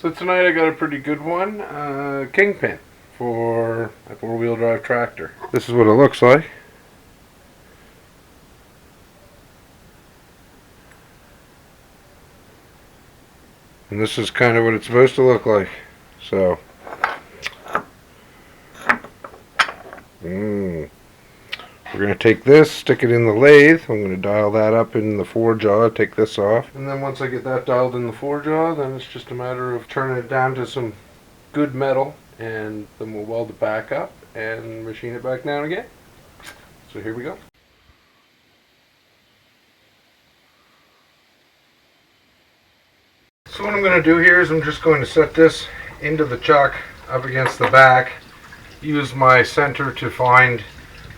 So tonight I got a pretty good one, Kingpin for a four-wheel drive tractor. This is what it looks like. And this is kind of what it's supposed to look like. So, we're going to take this, stick it in the lathe. I'm going to dial that up in the four-jaw, take this off. And then once I get that dialed in the four-jaw, then it's just a matter of turning it down to some good metal, and then we'll weld it back up and machine it back down again. So here we go. So what I'm going to do here is I'm just going to set this into the chuck up against the back, use my center to find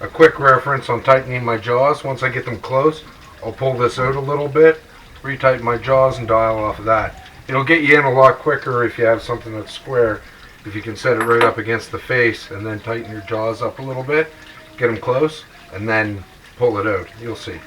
a quick reference on tightening my jaws. Once I get them close, I'll pull this out a little bit, retighten my jaws, and dial off of that. It'll get you in a lot quicker if you have something that's square. If you can set it right up against the face and then tighten your jaws up a little bit, get them close, and then pull it out. You'll see.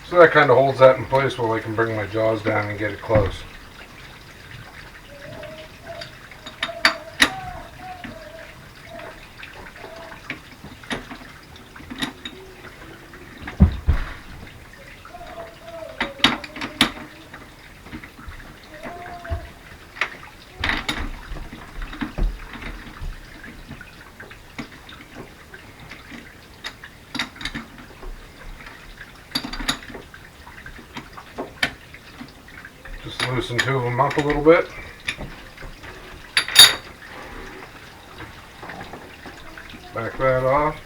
So that kind of holds that in place while I can bring my jaws down and get it close. Just loosen two of them up a little bit. Back that off.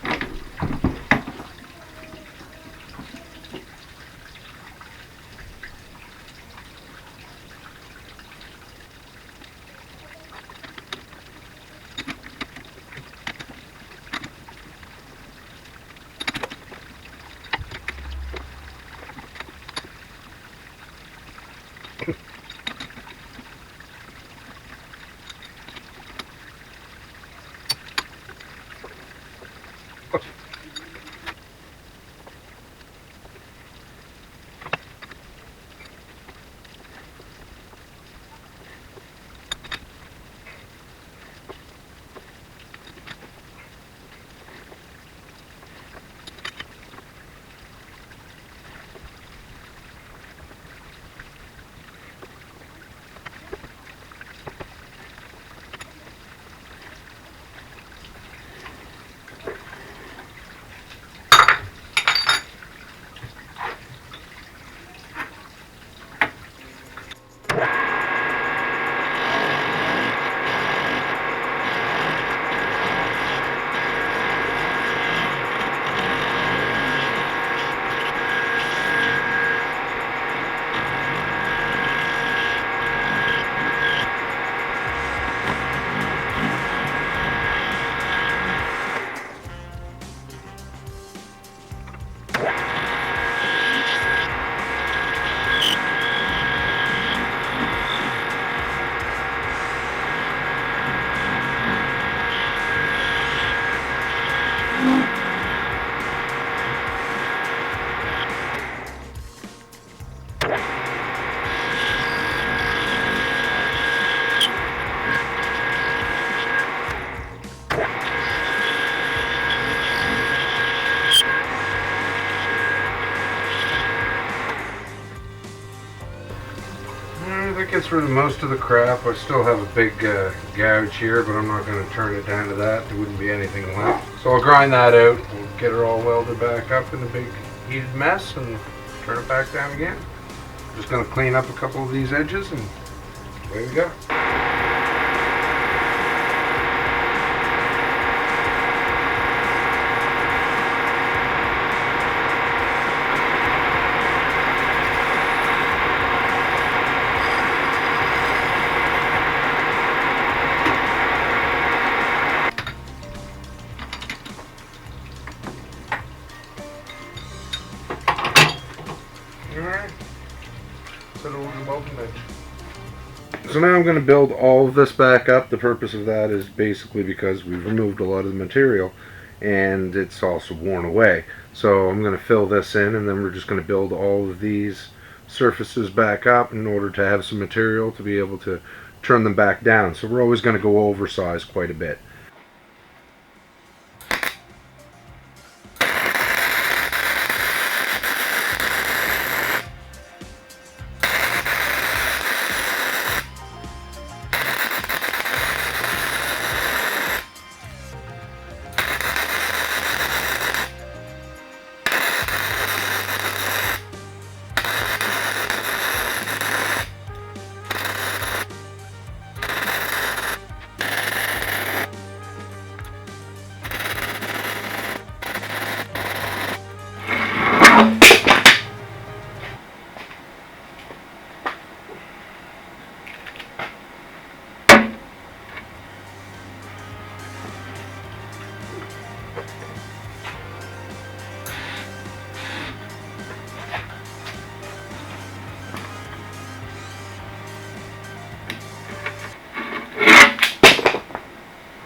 That gets rid of most of the crap. I still have a big gouge here, but I'm not going to turn it down to that. There wouldn't be anything left. So I'll grind that out. We'll get it all welded back up in a big heated mess and turn it back down again. I'm just going to clean up a couple of these edges and away we go. Alright. So now I'm going to build all of this back up. The purpose of that is basically because we've removed a lot of the material and it's also worn away. So I'm going to fill this in, and then we're just going to build all of these surfaces back up in order to have some material to be able to turn them back down. So we're always going to go oversized quite a bit.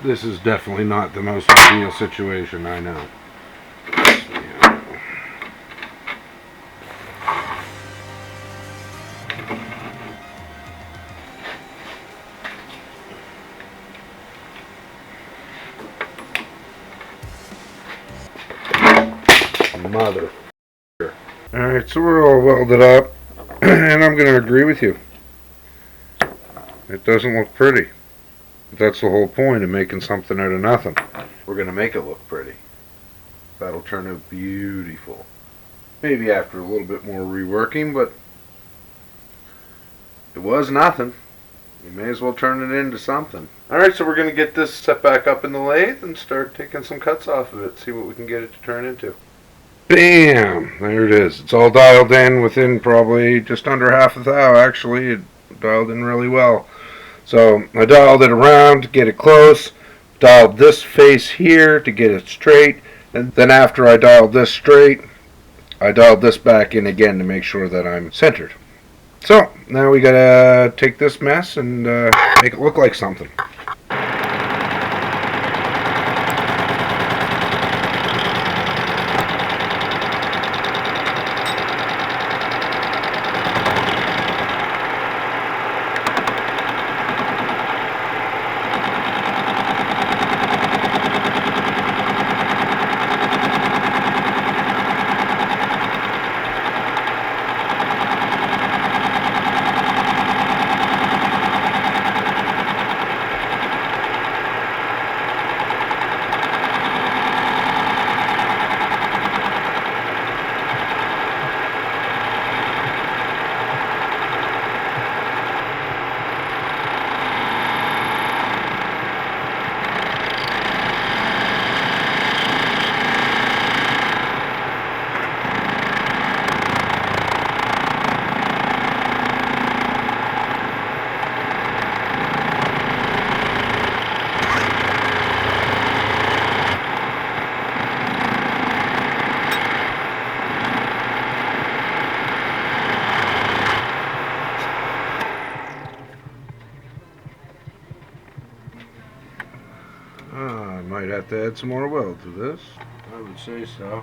This is definitely not the most ideal situation, I know. Mother. Alright, so we're all welded up, and I'm going to agree with you. It doesn't look pretty. But that's the whole point of making something out of nothing. We're going to make it look pretty. That'll turn out beautiful. Maybe after a little bit more reworking, but it was nothing. You may as well turn it into something. Alright, so we're going to get this set back up in the lathe and start taking some cuts off of it. See what we can get it to turn into. Bam! There it is. It's all dialed in within probably just under half an hour. Actually, it dialed in really well. So I dialed it around to get it close, dialed this face here to get it straight, and then after I dialed this straight, I dialed this back in again to make sure that I'm centered. So now we gotta take this mess and make it look like something. I might have to add some more weld to this. I would say so.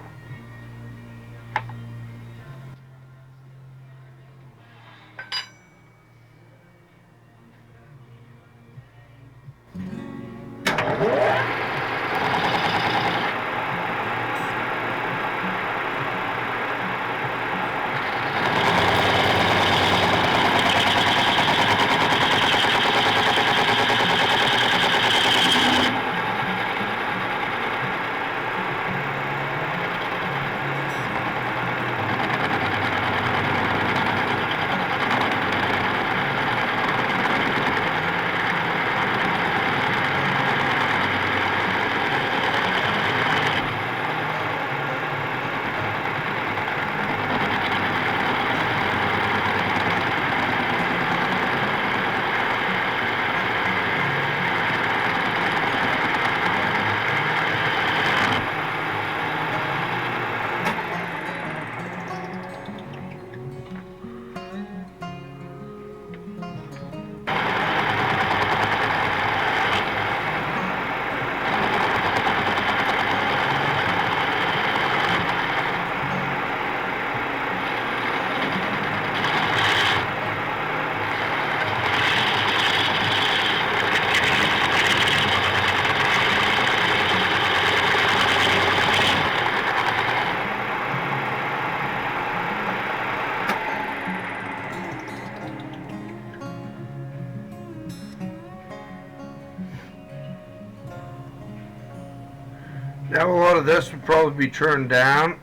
Now a lot of this would probably be turned down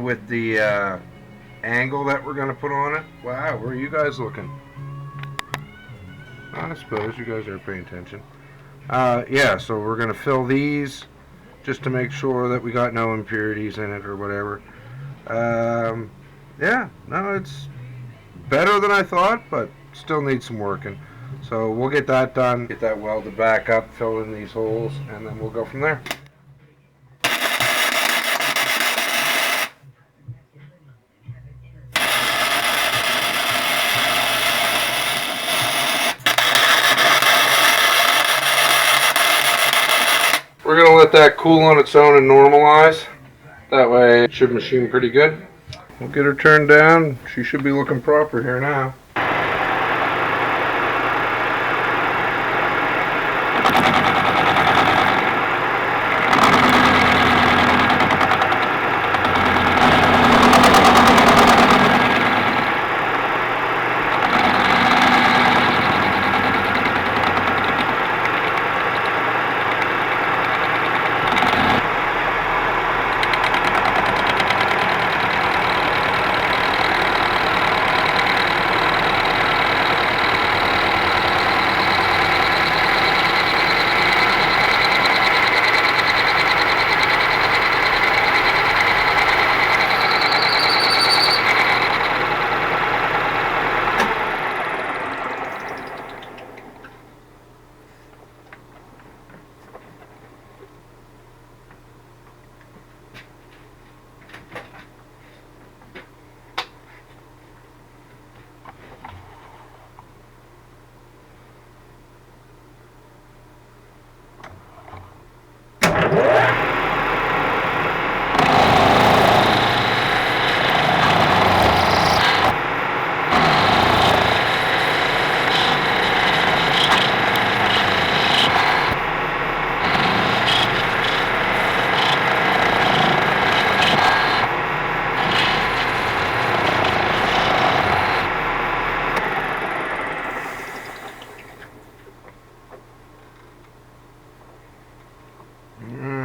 with the angle that we're going to put on it. Wow, where are you guys looking? I suppose you guys are paying attention. Yeah, so we're going to fill these just to make sure that we got no impurities in it or whatever. Yeah, no, it's better than I thought, but still needs some working. So we'll get that done, get that welded back up, fill in these holes, and then we'll go from there. We're going to let that cool on its own and normalize. That way it should machine pretty good. We'll get her turned down. She should be looking proper here now.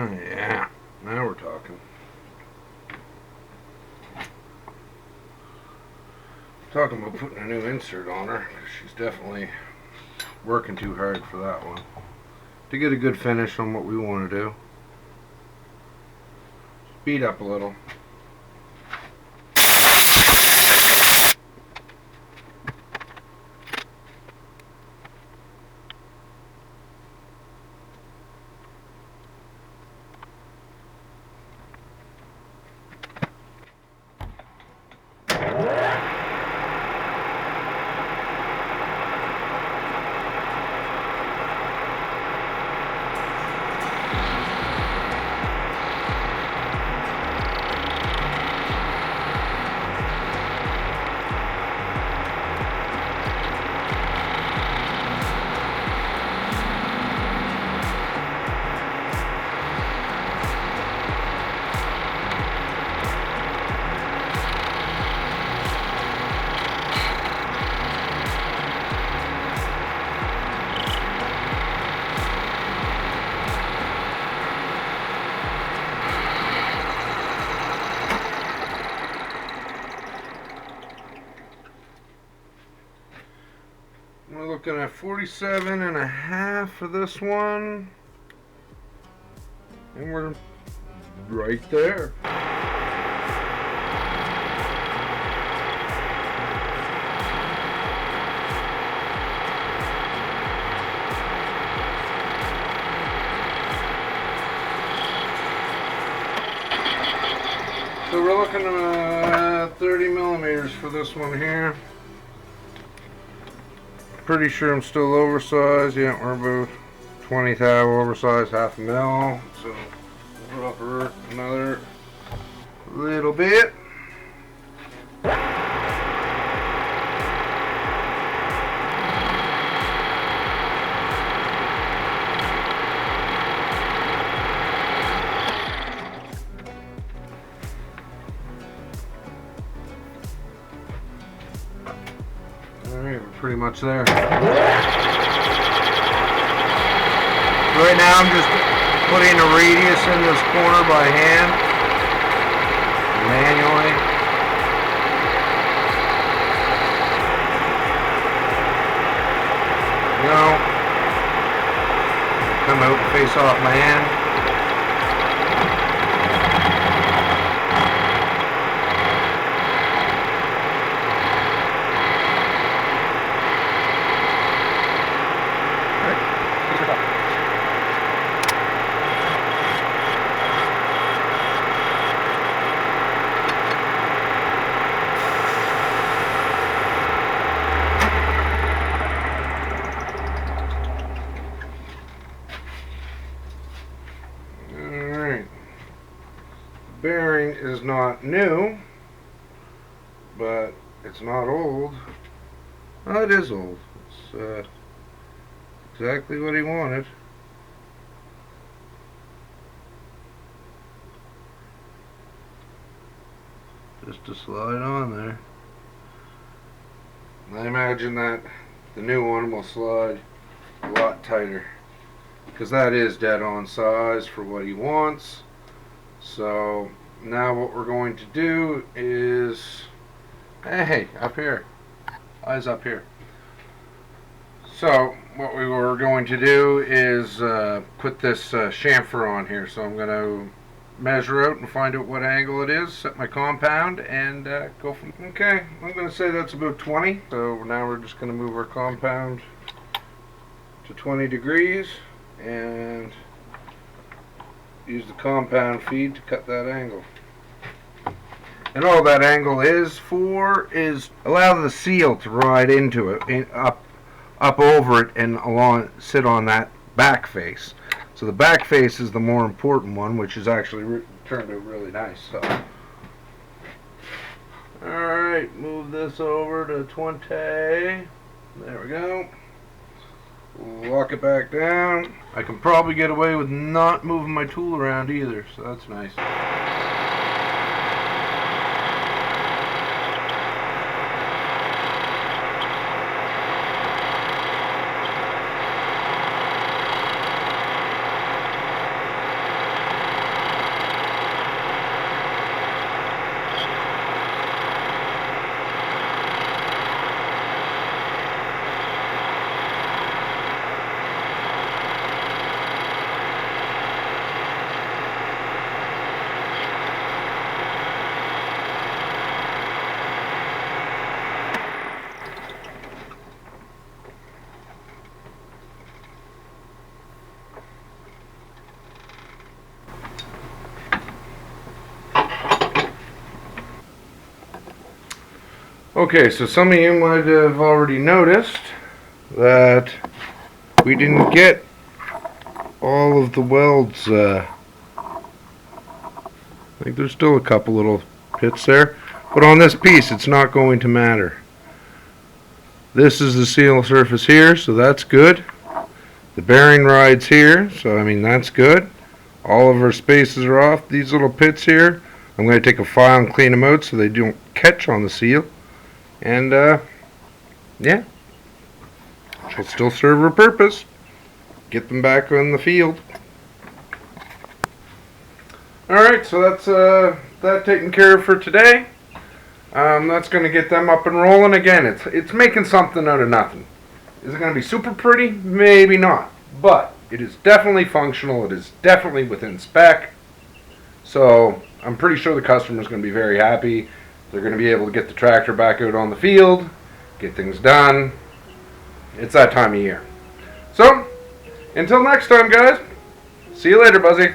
Yeah, now we're talking. Talking about putting a new insert on her, because she's definitely working too hard for that one. To get a good finish on what we want to do. Speed up a little. We're looking at 47.5 for this one. And we're right there. So we're looking at 30 millimeters for this one here. Pretty sure I'm still oversized. Yeah, we're about 20 thou oversized, half a mil. So we'll drop her another little bit. Alright, we're pretty much there. Right now I'm just putting a radius in this corner by hand, manually. Come out and face off my hand. Bearing is not new, but it's not old. Oh, it is old. It's exactly what he wanted. Just to slide on there. I imagine that the new one will slide a lot tighter, because that is dead on size for what he wants. So now what we're going to do is, hey, up here, eyes up here. So what we were going to do is put this chamfer on here. So I'm going to measure out and find out what angle it is, set my compound, and go from. Okay, I'm going to say that's about 20. So now we're just going to move our compound to 20 degrees and use the compound feed to cut that angle. And all that angle is for is allow the seal to ride into it, up over it, and sit on that back face. So the back face is the more important one, which is actually turned out really nice. So, all right, move this over to 20. There we go. Lock it back down. I can probably get away with not moving my tool around either, so that's nice. Okay, so some of you might have already noticed that we didn't get all of the welds. I think there's still a couple little pits there, but on this piece it's not going to matter. This is the seal surface here, so that's good. The bearing rides here, so I mean that's good. All of our spaces are off. These little pits here, I'm going to take a file and clean them out so they don't catch on the seal. And yeah, she'll still serve her purpose. Get them back on the field. Alright, so that's that taken care of for today. That's going to get them up and rolling again. It's making something out of nothing. Is it going to be super pretty? Maybe not. But it is definitely functional. It is definitely within spec. So I'm pretty sure the customer is going to be very happy. They're going to be able to get the tractor back out on the field, get things done. It's that time of year. So, until next time, guys. See you later, Buzzy.